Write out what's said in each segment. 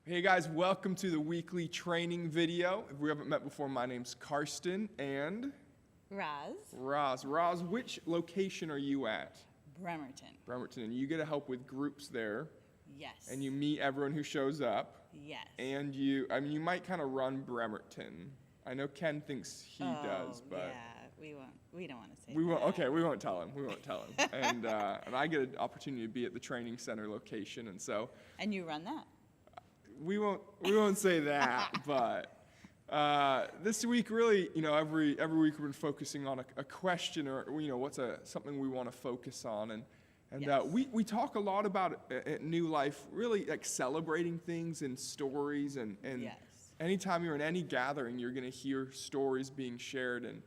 Hey guys, welcome to the weekly training video. If we haven't met before, my name's Karsten and Roz. Roz, which location are you at? Bremerton. Bremerton, and you get to help with groups there, Yes. and you meet everyone who shows up, Yes. and you might kind of run Bremerton. I know Ken thinks he does, but yeah, we don't want to say we won't. that. Okay, we won't tell him. And I get an opportunity to be at the training center location, and so And you run that. we won't say that, but this week really, every week we've been focusing on a question or what's something we want to focus on, and Yes. we talk a lot about at New Life, really like celebrating things and stories, and Yes. anytime you're in any gathering, you're going to hear stories being shared, and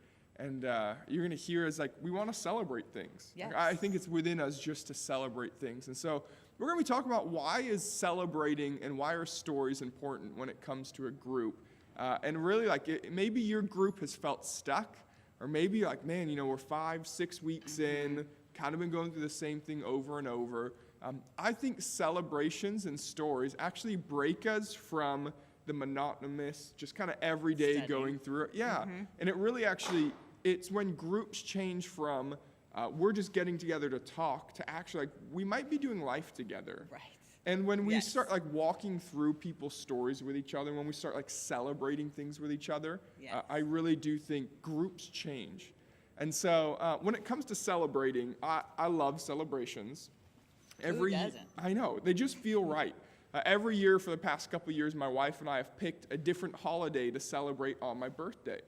you're going to hear is like we want to celebrate things. Yes. I think it's within us just to celebrate things, and so we're going to be talking about why is celebrating and why are stories important when it comes to a group. And really, maybe your group has felt stuck, or maybe like, man, we're 5-6 weeks in, kind of been going through the same thing over and over. I think celebrations and stories actually break us from the monotonous, just kind of everyday Study. going through it. Yeah, and it really actually, it's when groups change from we're just getting together to talk to actually we might be doing life together. Right. And when we Yes. start walking through people's stories with each other, when we start celebrating things with each other, Yes. I really do think groups change. And so when it comes to celebrating, I love celebrations. Who doesn't? I know, they just feel right. Every year for the past couple of years, my wife and I have picked a different holiday to celebrate on my birthday.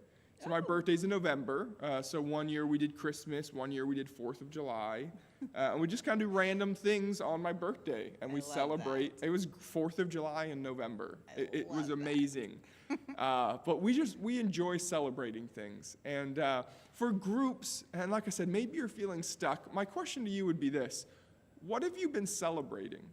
So my birthday's in November. So one year we did Christmas, one year we did 4th of July. And we just kind of do random things on my birthday. And we I love celebrate. that. It was 4th of July in November. It was love that. amazing. But we enjoy celebrating things. And for groups, and like I said, maybe you're feeling stuck. My question to you would be this. What have you been celebrating?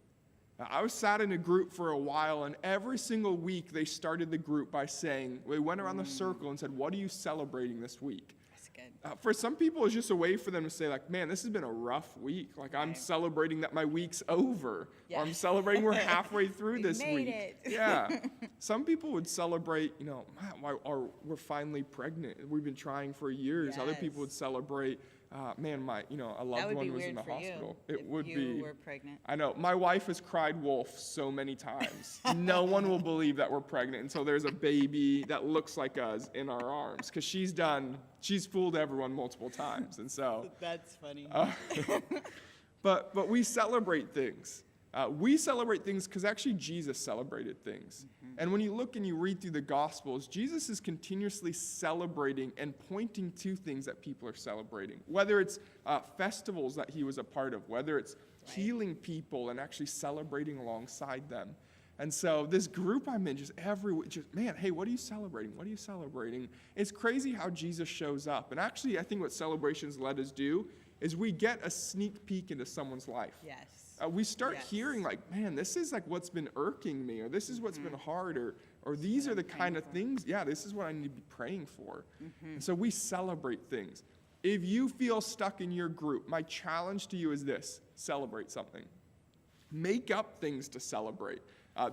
I was sat in a group for a while, and every single week they started the group by saying, they went around the circle and said, what are you celebrating this week? That's good. For some people, it's just a way for them to say, man, this has been a rough week. I'm Right. celebrating that my week's over. Yeah. Or I'm celebrating we're halfway through We this made week. it. Yeah. Some people would celebrate, or we're finally pregnant. We've been trying for years. Other people would Yes. celebrate, man, a loved That would be one was in weird the for hospital. you. It would be. If you were pregnant. I know. My wife has cried wolf so many times. No one will believe that we're pregnant until there's a baby that looks like us in our arms. Because she's fooled everyone multiple times. And so, That's funny. but we celebrate things. We celebrate things because actually Jesus celebrated things. And when you look and you read through the Gospels, Jesus is continuously celebrating and pointing to things that people are celebrating. Whether it's festivals that he was a part of, whether it's healing people and actually celebrating alongside them. And so this group I'm in, man, hey, what are you celebrating? What are you celebrating? It's crazy how Jesus shows up. And actually, I think what celebrations let us do is we get a sneak peek into someone's life. Yes. We start Yes. hearing man, this is what's been irking me, or this is what's been hard, or these are the kind of things, this is what I need to be praying for. And so we celebrate things. If you feel stuck in your group, my challenge to you is this: celebrate something. Make up things to celebrate.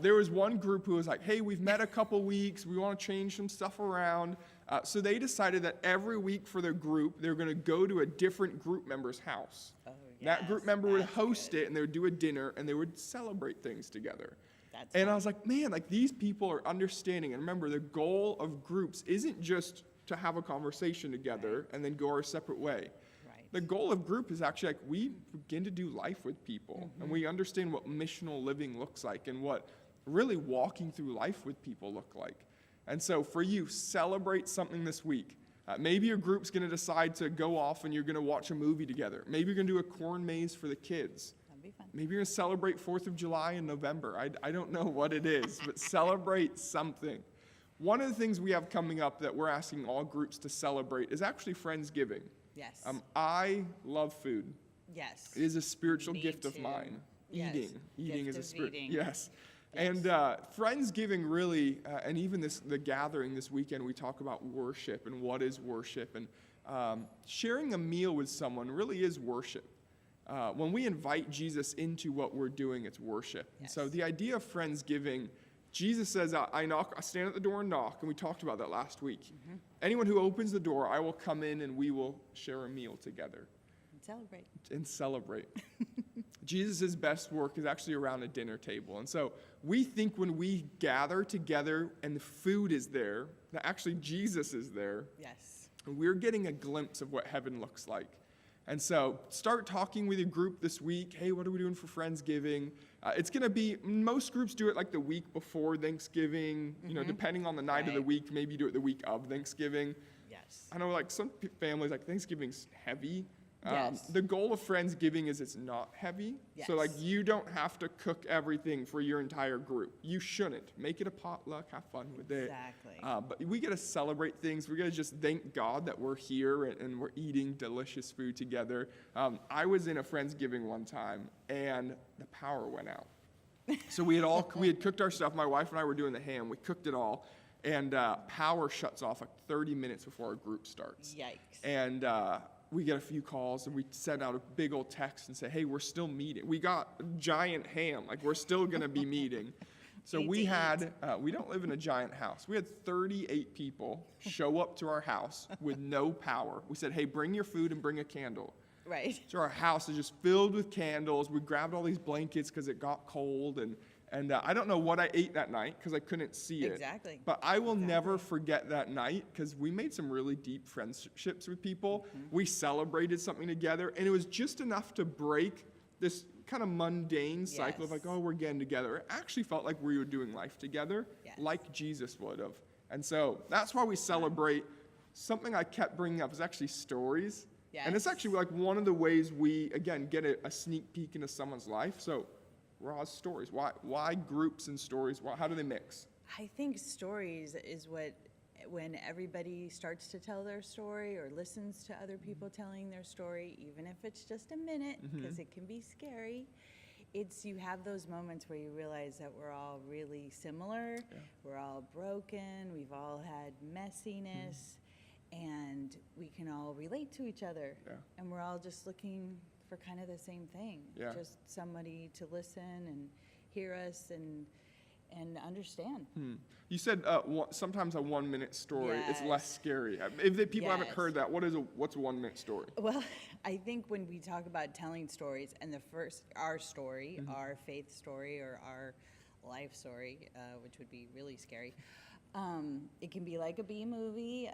There was one group who was like, hey, we've met a couple weeks, we want to change some stuff around. So they decided that every week for their group, they're going to go to a different group member's house. Oh, That group yes, member would that's host good. it, and they would do a dinner, and they would celebrate things together. That's And fun. I was like, man, these people are understanding. And remember, the goal of groups isn't just to have a conversation together and then go our separate way. Right. The goal of group is actually we begin to do life with people, and we understand what missional living looks like and what really walking through life with people look like. And so for you, celebrate something this week. Maybe your group's going to decide to go off and you're going to watch a movie together. Maybe you're going to do a corn maze for the kids. That'd be fun. Maybe you're going to celebrate 4th of July in November. I don't know what it is, but celebrate something. One of the things we have coming up that we're asking all groups to celebrate is actually Friendsgiving. Yes. I love food. Yes. It is a spiritual Me gift of too. mine. Yes. Eating is Gift a of spirit. eating. Yes. Yes. And Friendsgiving really, and even the gathering this weekend, we talk about worship and what is worship. And sharing a meal with someone really is worship. When we invite Jesus into what we're doing, it's worship. And so Yes. the idea of Friendsgiving Jesus says, I stand at the door and knock, and we talked about that last week. Anyone who opens the door, I will come in and we will share a meal together. And celebrate. Jesus' best work is actually around a dinner table. And so we think when we gather together and the food is there, that actually Jesus is there. Yes. And we're getting a glimpse of what heaven looks like. And so start talking with your group this week. Hey, what are we doing for Friendsgiving? It's going to be, most groups do it like the week before Thanksgiving, depending on the night of the Right. week. Maybe you do it the week of Thanksgiving. Yes. I know like some families, like Thanksgiving's heavy. Yes. The goal of Friendsgiving is it's not heavy. So like Yes. you don't have to cook everything for your entire group. You shouldn't. Make it a potluck, have fun with it. Exactly. But we get to celebrate things. We get to just thank God that we're here and we're eating delicious food together. I was in a Friendsgiving one time and the power went out. So we had cooked our stuff. My wife and I were doing the ham. We cooked it all. And power shuts off like 30 minutes before our group starts. Yikes. And we get a few calls and we send out a big old text and say, hey, we're still meeting. We got giant ham. Like, we're still going to be meeting. So we don't live in a giant house. We had 38 people show up to our house with no power. We said, hey, bring your food and bring a candle. Right. So our house is just filled with candles. We grabbed all these blankets because it got cold. And I don't know what I ate that night because I couldn't see it. Exactly. But I will never forget that night because we made some really deep friendships with people. We celebrated something together, and it was just enough to break this kind of mundane cycle of like, Yes. oh, we're getting together. It actually felt like we were doing life together, Yes. like Jesus would have. And so that's why we celebrate. Something I kept bringing up is actually stories. And it's Yes. actually like one of the ways we, again, get a sneak peek into someone's life. So Roz, stories. Why groups and stories? How do they mix? I think stories is when everybody starts to tell their story or listens to other people telling their story, even if it's just a minute, because it can be scary. You have those moments where you realize that we're all really similar. Yeah. We're all broken. We've all had messiness, and we can all relate to each other. Yeah. And we're all just looking for kind of the same thing. Yeah. Just somebody to listen and hear us and understand. You said sometimes a 1 minute story is less Yes. scary. If the people haven't Yes. heard that, what's a 1 minute story? Well, I think when we talk about telling stories, and our story, our faith story, or our life story, which would be really scary, it can be like a B movie,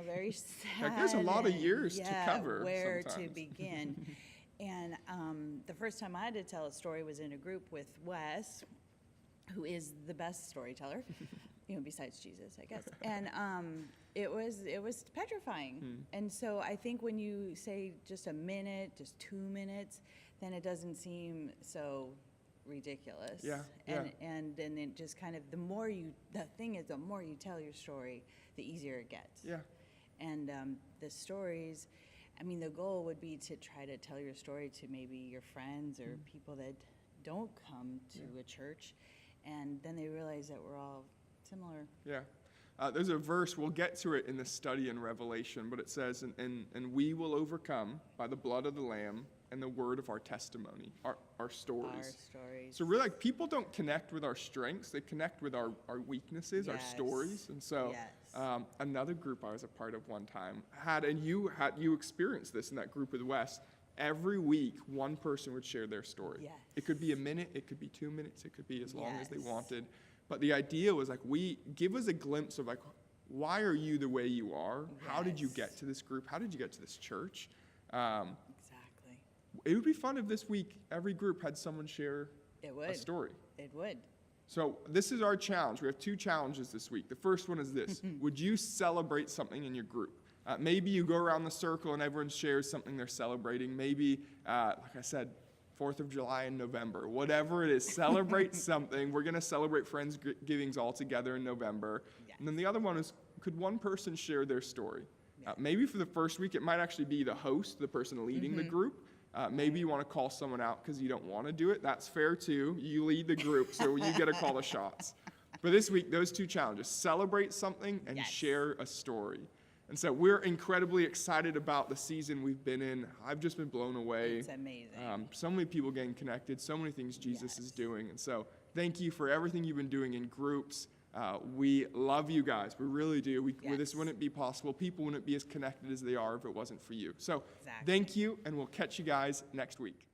very sad. Like, there's a lot of years to yeah, cover where to sometimes. begin. And the first time I had to tell a story was in a group with Wes, who is the best storyteller, besides Jesus, I guess. And it was petrifying. And so I think when you say just a minute, just 2 minutes, then it doesn't seem so ridiculous. Yeah, And then it just kind of, the more you tell your story, the easier it gets. Yeah. And the stories, the goal would be to try to tell your story to maybe your friends or people that don't come to a church, and then they realize that we're all similar. Yeah. There's a verse, we'll get to it in the study in Revelation, but it says, and we will overcome by the blood of the Lamb and the word of our testimony, our stories. Our stories. So really, like, people don't connect with our strengths, they connect with our weaknesses, our Yes. stories. And so Yes. another group I was a part of one time you experienced this in that group with Wes. Every week, one person would share their story. Yes. It could be a minute, it could be 2 minutes, it could be as long as they Yes. wanted. But the idea was like, give us a glimpse of like, why are you the way you are? How did you Yes. get to this group? How did you get to this church? Exactly. It would be fun if this week every group had someone share It would. a story. It would. So this is our challenge. We have 2 challenges this week. The first one is this. Would you celebrate something in your group? Maybe you go around the circle and everyone shares something they're celebrating. Maybe, like I said, 4th of July in November. Whatever it is, celebrate something. We're going to celebrate Friendsgivings all together in November. Yes. And then the other one is, could one person share their story? Maybe for the first week, it might actually be the host, the person leading the group. Maybe you want to call someone out because you don't want to do it. That's fair too. You lead the group, so you get to call the shots. But this week, those 2 challenges, celebrate something and Yes. share a story. And so we're incredibly excited about the season we've been in. I've just been blown away. It's amazing. So many people getting connected, so many things Jesus is Yes. doing. And so Thank you for everything you've been doing in groups. We love you guys. We really do. This Yes. wouldn't be possible. People wouldn't be as connected as they are if it wasn't for you. So Exactly. thank you, and we'll catch you guys next week.